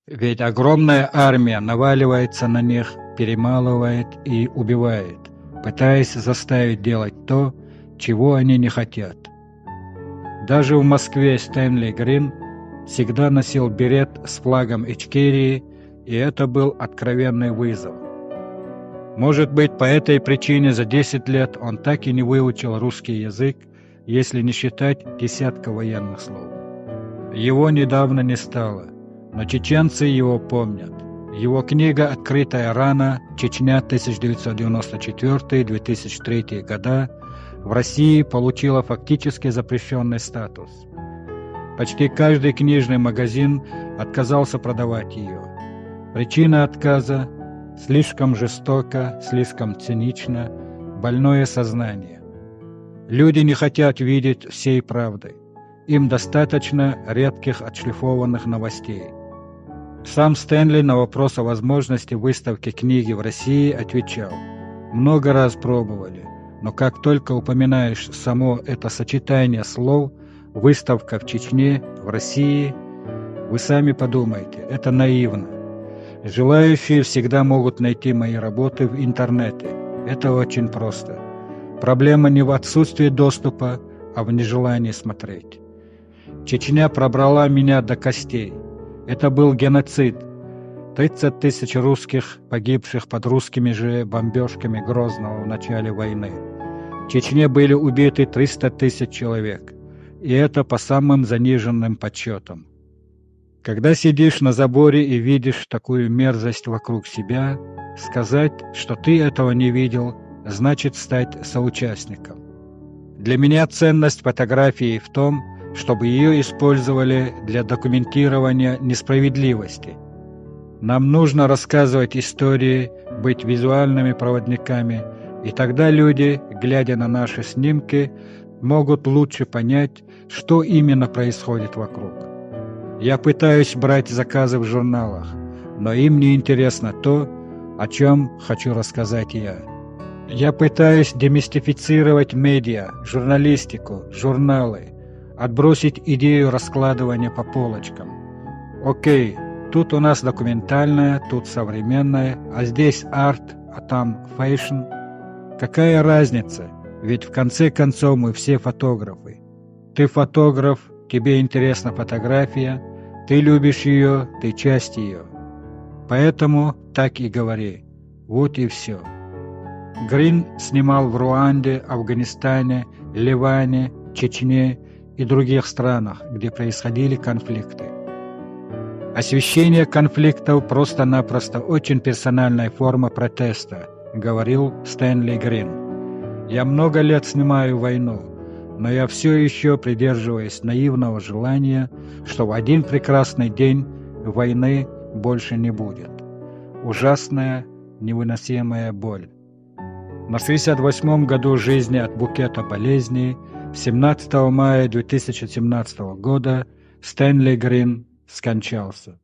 Ведь огромная армия наваливается на них, перемалывает и убивает, пытаясь заставить делать то, чего они не хотят. Даже в Москве Стэнли Грин всегда носил берет с флагом Ичкерии, и это был откровенный вызов. Может быть, по этой причине за 10 лет он так и не выучил русский язык, если не считать десятка военных слов. Его недавно не стало, но чеченцы его помнят. Его книга «Открытая рана. Чечня 1994-2003 года» в России получила фактически запрещенный статус. Почти каждый книжный магазин отказался продавать ее. Причина отказа – слишком жестоко, слишком цинично, больное сознание. Люди не хотят видеть всей правды. Им достаточно редких отшлифованных новостей. Сам Стэнли на вопрос о возможности выставки книги в России отвечал: «Много раз пробовали, но как только упоминаешь само это сочетание слов «выставка в Чечне, в России», вы сами подумайте, это наивно. Желающие всегда могут найти мои работы в интернете. Это очень просто. Проблема не в отсутствии доступа, а в нежелании смотреть. Чечня пробрала меня до костей. Это был геноцид. 30 тысяч русских, погибших под русскими же бомбежками Грозного в начале войны. В Чечне были убиты 300 тысяч человек. И это по самым заниженным подсчетам. Когда сидишь на заборе и видишь такую мерзость вокруг себя, сказать, что ты этого не видел, значит стать соучастником. Для меня ценность фотографии в том, чтобы ее использовали для документирования несправедливости. Нам нужно рассказывать истории, быть визуальными проводниками, и тогда люди, глядя на наши снимки, могут лучше понять, что именно происходит вокруг. Я пытаюсь брать заказы в журналах, но им не интересно то, о чем хочу рассказать я. Я пытаюсь демистифицировать медиа, журналистику, журналы, отбросить идею раскладывания по полочкам. Окей, тут у нас документальное, тут современное, а здесь арт, а там фэшн. Какая разница? Ведь в конце концов мы все фотографы. Ты фотограф, тебе интересна фотография, ты любишь ее, ты часть ее. Поэтому так и говори. Вот и все. Грин снимал в Руанде, Афганистане, Ливане, Чечне и других странах, где происходили конфликты. Освещение конфликтов просто-напросто очень персональная форма протеста, говорил Стэнли Грин. Я много лет снимаю войну, но я все еще придерживаюсь наивного желания, что в один прекрасный день войны больше не будет. Ужасная, невыносимая боль. На 68-м году жизни от букета болезней 17 мая 2017 года Стэнли Грин скончался.